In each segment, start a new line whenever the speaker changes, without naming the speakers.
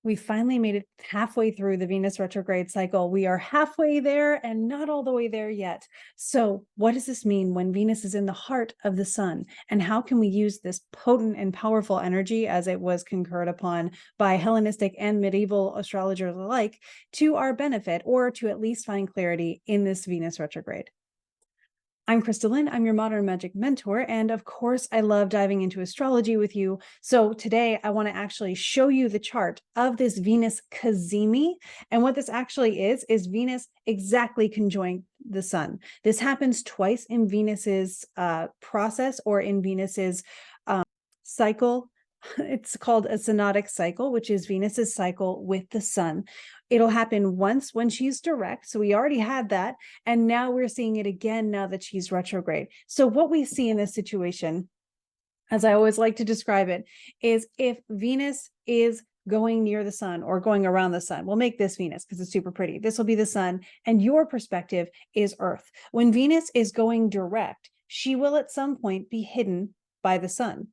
We finally made it halfway through the Venus retrograde cycle. We are halfway there and not all the way there yet. So, what does this mean when Venus is in the heart of the sun? And how can we use this potent and powerful energy, as it was concurred upon by Hellenistic and medieval astrologers alike, to our benefit, or to at least find clarity in this Venus retrograde? I'm Crystalline. I'm your modern magic mentor. And of course, I love diving into astrology with you. So today I want to actually show you the chart of this Venus Cazimi. And what this actually is Venus exactly conjoined the sun. This happens twice in Venus's process, or in Venus's cycle. It's called a synodic cycle, which is Venus's cycle with the sun. It'll happen once when she's direct. So we already had that. And now we're seeing it again now that she's retrograde. So what we see in this situation, as I always like to describe it, is if Venus is going near the sun or going around the sun, we'll make this Venus because it's super pretty. This will be the sun, and your perspective is Earth. When Venus is going direct, she will at some point be hidden by the sun.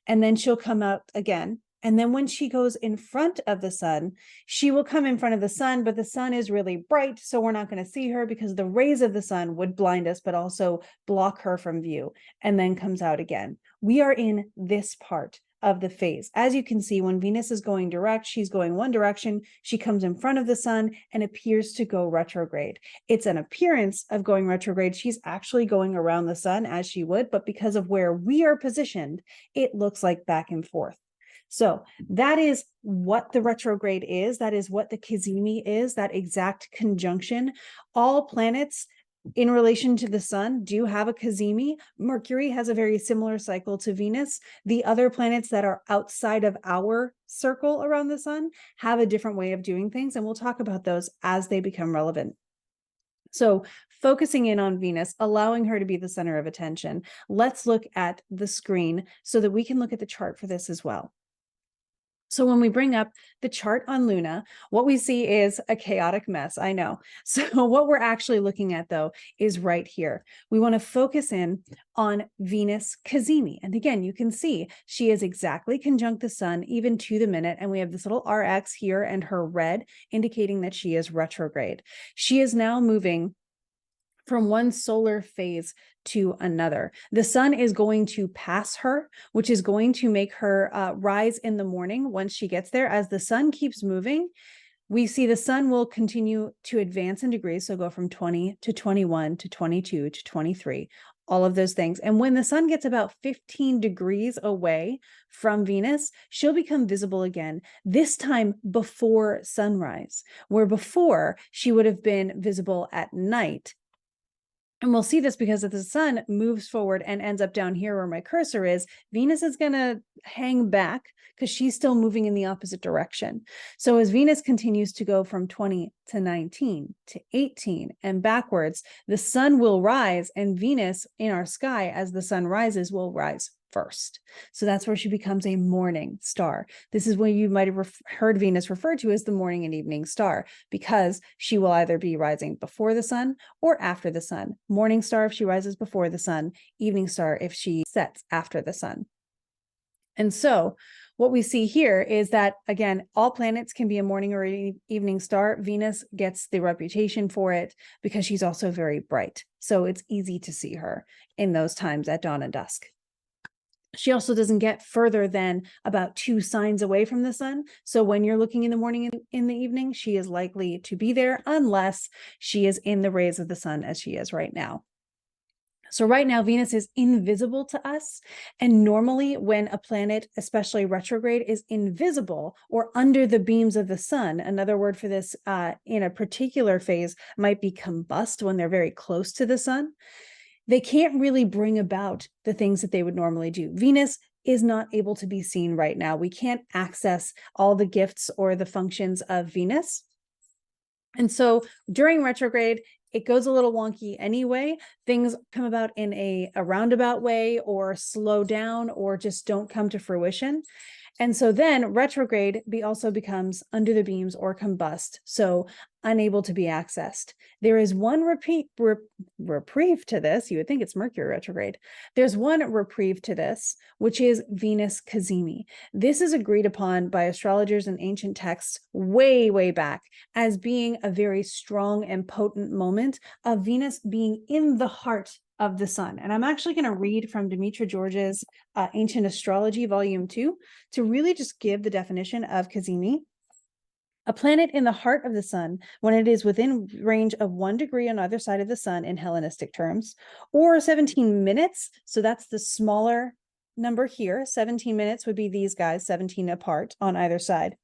And then she'll come out again. And then when she goes in front of the sun, she will come in front of the sun, but the sun is really bright. So we're not going to see her because the rays of the sun would blind us, but also block her from view, and then comes out again. We are in this part of the phase. As you can see, when Venus is going direct, she's going one direction. She comes in front of the sun and appears to go retrograde. It's an appearance of going retrograde. She's actually going around the sun as she would, but because of where we are positioned, it looks like back and forth. So that is what the retrograde is. That is what the Cazimi is, that exact conjunction. All planets in relation to the sun do have a Cazimi. Mercury has a very similar cycle to Venus. The other planets that are outside of our circle around the sun have a different way of doing things, and we'll talk about those as they become relevant. So focusing in on Venus, allowing her to be the center of attention, let's look at the screen so that we can look at the chart for this as well. So when we bring up the chart on Luna, what we see is a chaotic mess, I know. So what we're actually looking at, though, is right here. We want to focus in on Venus Cazimi. And again, you can see she is exactly conjunct the sun, even to the minute. And we have this little RX here and her red, indicating that she is retrograde. She is now moving from one solar phase to another. The sun is going to pass her, which is going to make her rise in the morning once she gets there. As the sun keeps moving, we see the sun will continue to advance in degrees. So go from 20 to 21 to 22 to 23, all of those things. And when the sun gets about 15 degrees away from Venus, she'll become visible again, this time before sunrise, where before she would have been visible at night. And we'll see this because if the sun moves forward and ends up down here where my cursor is, Venus is going to hang back because she's still moving in the opposite direction. So as Venus continues to go from 20 to 19 to 18 and backwards, the sun will rise, and Venus in our sky, as the sun rises, will rise first. So that's where she becomes a morning star. This is when you might have heard Venus referred to as the morning and evening star, because she will either be rising before the sun or after the sun. Morning star if she rises before the sun, evening star if she sets after the sun. And so what we see here is that, again, all planets can be a morning or evening star. Venus gets the reputation for it because she's also very bright. So it's easy to see her in those times at dawn and dusk. She also doesn't get further than about 2 signs away from the sun. So when you're looking in the morning and in the evening, she is likely to be there unless she is in the rays of the sun, as she is right now. So right now, Venus is invisible to us. And normally when a planet, especially retrograde, is invisible or under the beams of the sun, another word for this in a particular phase might be combust, when they're very close to the sun, they can't really bring about the things that they would normally do. Venus is not able to be seen right now. We can't access all the gifts or the functions of Venus. And so during retrograde, it goes a little wonky anyway. Things come about in a roundabout way, or slow down, or just don't come to fruition. And so then retrograde also becomes under the beams or combust, so unable to be accessed. There is one reprieve to this. You would think it's Mercury retrograde. There's one reprieve to this, which is Venus Cazimi. This is agreed upon by astrologers in ancient texts way, way back as being a very strong and potent moment of Venus being in the heart of the sun. And I'm actually going to read from Demetra George's Ancient Astrology, Volume 2, to really just give the definition of Cazimi. A planet in the heart of the sun when it is within range of 1 degree on either side of the sun in Hellenistic terms, or 17 minutes. So that's the smaller number here. 17 minutes would be these guys, 17 apart on either side.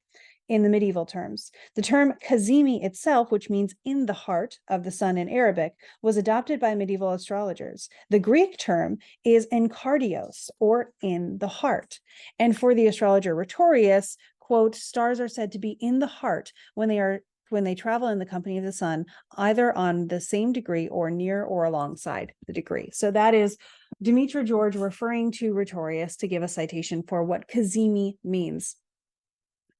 In the medieval terms, the term Cazimi itself, which means in the heart of the sun in Arabic, was adopted by medieval astrologers. The Greek term is enkardios, or in the heart. And for the astrologer Rhetorius, quote, stars are said to be in the heart when they travel in the company of the sun, either on the same degree or near or alongside the degree. So that is Demetra George referring to Rhetorius to give a citation for what Cazimi means.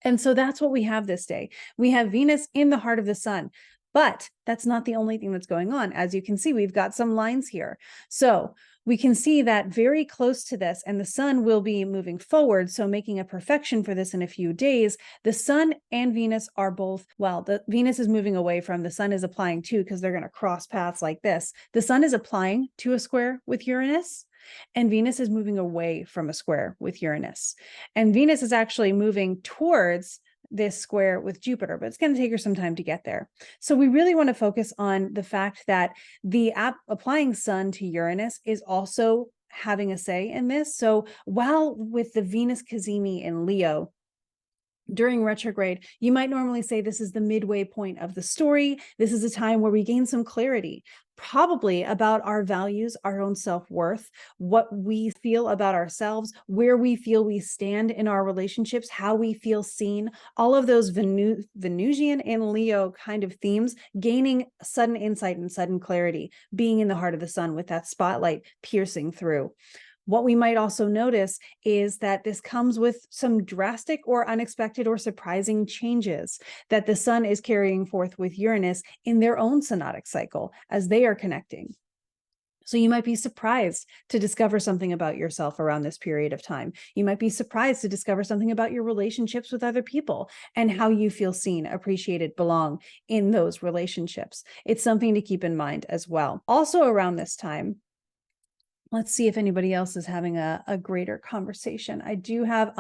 And so that's what we have this day. We have Venus in the heart of the sun, but that's not the only thing that's going on. As you can see, we've got some lines here. So we can see that very close to this, and the sun will be moving forward, so making a perfection for this in a few days. The sun and Venus are both, well, the Venus is moving away from, the sun is applying too, because they're going to cross paths like this. The sun is applying to a square with Uranus, and Venus is moving away from a square with Uranus. And Venus is actually moving towards this square with Jupiter, but it's going to take her some time to get there. So we really want to focus on the fact that the applying sun to Uranus is also having a say in this. So while with the Venus Cazimi in Leo, during retrograde, you might normally say this is the midway point of the story. This is a time where we gain some clarity, probably about our values, our own self-worth, what we feel about ourselves, where we feel we stand in our relationships, how we feel seen, all of those Venusian and Leo kind of themes, gaining sudden insight and sudden clarity, being in the heart of the sun with that spotlight piercing through. What we might also notice is that this comes with some drastic or unexpected or surprising changes that the sun is carrying forth with Uranus in their own synodic cycle as they are connecting. So you might be surprised to discover something about yourself around this period of time. You might be surprised to discover something about your relationships with other people and how you feel seen, appreciated, belong in those relationships. It's something to keep in mind as well. Also around this time, let's see if anybody else is having a greater conversation. I do have,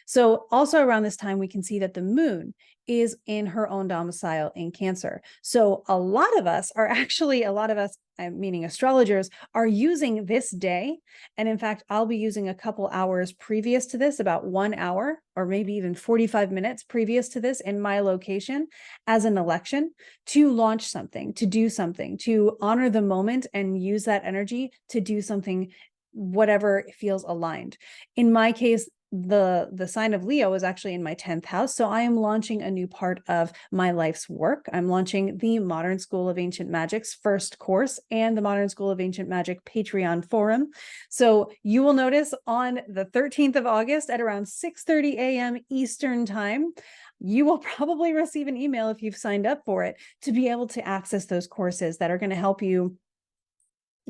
So also around this time, we can see that the moon is in her own domicile in Cancer. So a lot of us, I'm meaning astrologers, are using this day. And in fact, I'll be using a couple hours previous to this, about 1 hour or maybe even 45 minutes previous to this in my location as an election to launch something, to do something, to honor the moment and use that energy to do something, whatever feels aligned. In my case, the sign of Leo is actually in my 10th house. So I am launching a new part of my life's work. I'm launching the Modern School of Ancient Magic's first course and the Modern School of Ancient Magic Patreon forum. So you will notice on the 13th of August at around 6:30 a.m. Eastern time, you will probably receive an email if you've signed up for it to be able to access those courses that are going to help you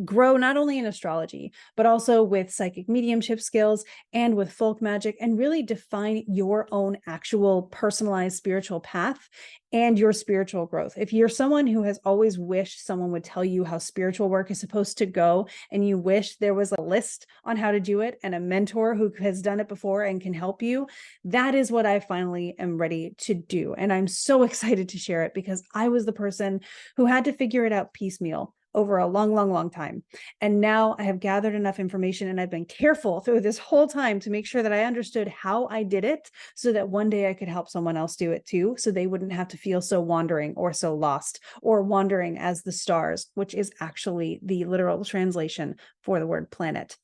grow not only in astrology, but also with psychic mediumship skills and with folk magic, and really define your own actual personalized spiritual path and your spiritual growth. If you're someone who has always wished someone would tell you how spiritual work is supposed to go, and you wish there was a list on how to do it and a mentor who has done it before and can help you, that is what I finally am ready to do. And I'm so excited to share it because I was the person who had to figure it out piecemeal over a long, long, long time. And now I have gathered enough information, and I've been careful through this whole time to make sure that I understood how I did it so that one day I could help someone else do it too, so they wouldn't have to feel so wandering or so lost or wandering as the stars, which is actually the literal translation for the word planet.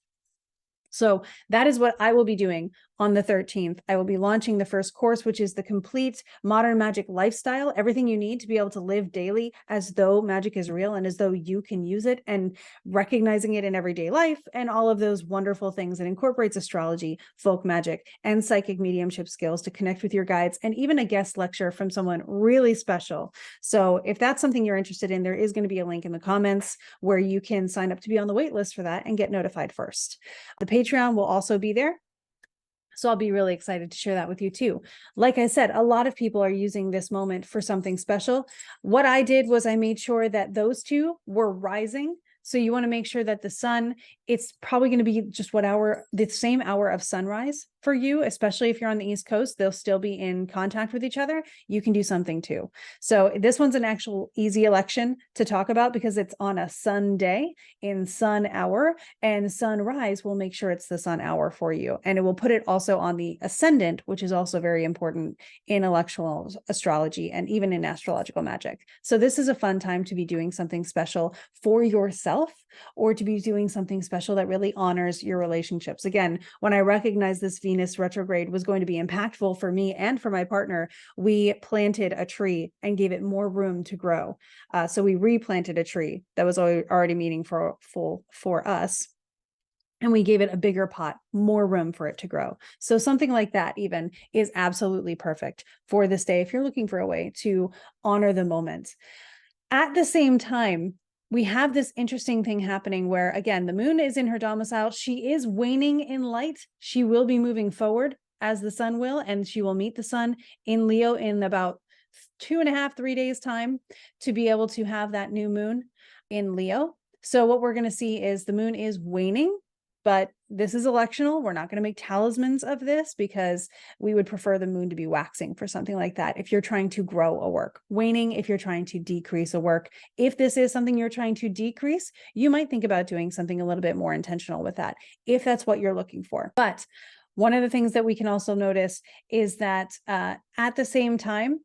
So that is what I will be doing on the 13th, I will be launching the first course, which is the complete modern magic lifestyle, everything you need to be able to live daily as though magic is real and as though you can use it, and recognizing it in everyday life and all of those wonderful things. It incorporates astrology, folk magic, and psychic mediumship skills to connect with your guides, and even a guest lecture from someone really special. So if that's something you're interested in, there is going to be a link in the comments where you can sign up to be on the wait list for that and get notified first. The Patreon will also be there. So I'll be really excited to share that with you too. Like I said, a lot of people are using this moment for something special. What I did was I made sure that those two were rising. So you want to make sure that the sun, it's probably going to be just the same hour of sunrise for you, especially if you're on the East Coast, they'll still be in contact with each other. You can do something too. So this one's an actual easy election to talk about because it's on a sun day in sun hour, and sunrise will make sure it's the sun hour for you. And it will put it also on the ascendant, which is also very important in intellectual astrology and even in astrological magic. So this is a fun time to be doing something special for yourself, or to be doing something special that really honors your relationships. Again, when I recognized this Venus retrograde was going to be impactful for me and for my partner, we planted a tree and gave it more room to grow. So we replanted a tree that was already meaningful for us, and we gave it a bigger pot, more room for it to grow. So something like that even is absolutely perfect for this day if you're looking for a way to honor the moment. At the same time, we have this interesting thing happening where, again, the moon is in her domicile. She is waning in light. She will be moving forward as the sun will, and she will meet the sun in Leo in about 2.5, 3 days time to be able to have that new moon in Leo. So what we're going to see is the moon is waning, but this is electional. We're not going to make talismans of this because we would prefer the moon to be waxing for something like that. If you're trying to grow a work, waning if you're trying to decrease a work. If this is something you're trying to decrease, you might think about doing something a little bit more intentional with that, if that's what you're looking for. But one of the things that we can also notice is that at the same time,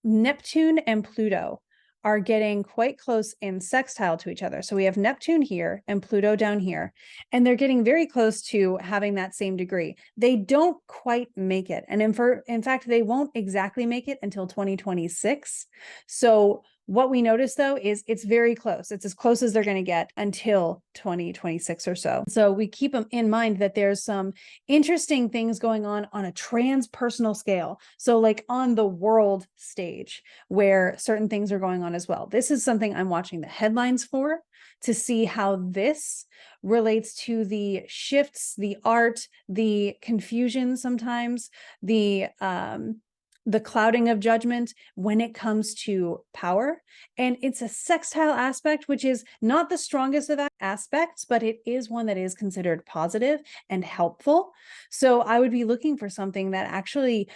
Neptune and Pluto are getting quite close in sextile to each other. So we have Neptune here and Pluto down here, and they're getting very close to having that same degree. They don't quite make it. And in fact, they won't exactly make it until 2026. So what we notice though is it's very close. It's as close as they're going to get until 2026 or so. So we keep them in mind that there's some interesting things going on a transpersonal scale. So like on the world stage where certain things are going on as well. This is something I'm watching the headlines for to see how this relates to the shifts, the art, the confusion sometimes, the clouding of judgment when it comes to power. And it's a sextile aspect, which is not the strongest of aspects, but it is one that is considered positive and helpful. So I would be looking for something that actually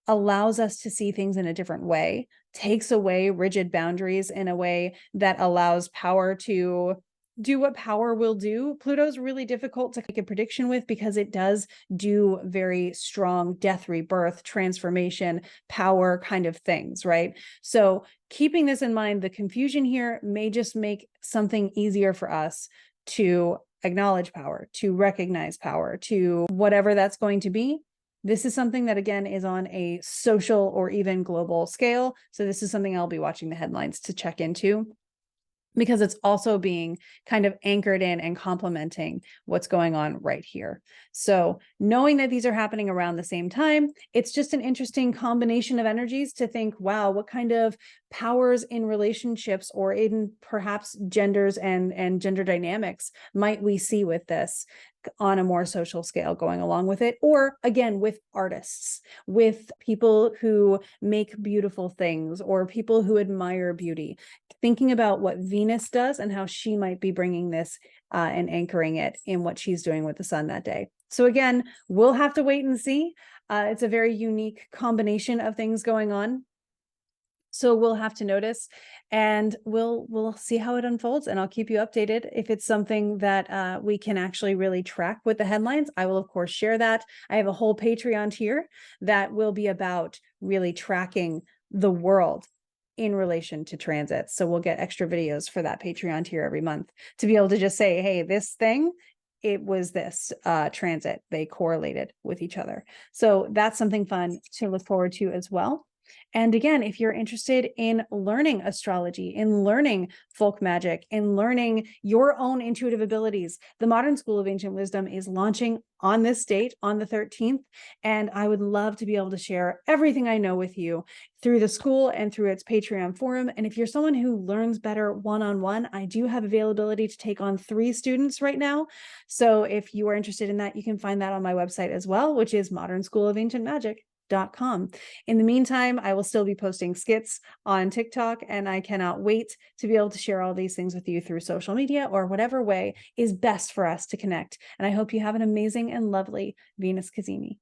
allows us to see things in a different way, takes away rigid boundaries in a way that allows power to do what power will do. Pluto's really difficult to make a prediction with because it does do very strong death, rebirth, transformation, power kind of things, right? So keeping this in mind, the confusion here may just make something easier for us to acknowledge power, to recognize power, to whatever that's going to be. This is something that, again, is on a social or even global scale. So this is something I'll be watching the headlines to check into, because it's also being kind of anchored in and complementing what's going on right here. So knowing that these are happening around the same time, it's just an interesting combination of energies to think, wow, what kind of powers in relationships or in perhaps genders and gender dynamics might we see with this on a more social scale going along with it, or again, with artists, with people who make beautiful things or people who admire beauty, thinking about what Venus does and how she might be bringing this and anchoring it in what she's doing with the sun that day. So again, we'll have to wait and see. It's a very unique combination of things going on. So we'll have to notice, and we'll see how it unfolds, and I'll keep you updated. If it's something that we can actually really track with the headlines, I will of course share that. I have a whole Patreon tier that will be about really tracking the world in relation to transits. So we'll get extra videos for that Patreon tier every month to be able to just say, hey, this thing it was this transit. They correlated with each other. So that's something fun to look forward to as well. And again, if you're interested in learning astrology, in learning folk magic, in learning your own intuitive abilities, the Modern School of Ancient Wisdom is launching on this date, on the 13th. And I would love to be able to share everything I know with you through the school and through its Patreon forum. And if you're someone who learns better one-on-one, I do have availability to take on 3 students right now. So if you are interested in that, you can find that on my website as well, which is modernschoolofancientmagic.com. In the meantime, I will still be posting skits on TikTok, and I cannot wait to be able to share all these things with you through social media or whatever way is best for us to connect. And I hope you have an amazing and lovely Venus Cazimi.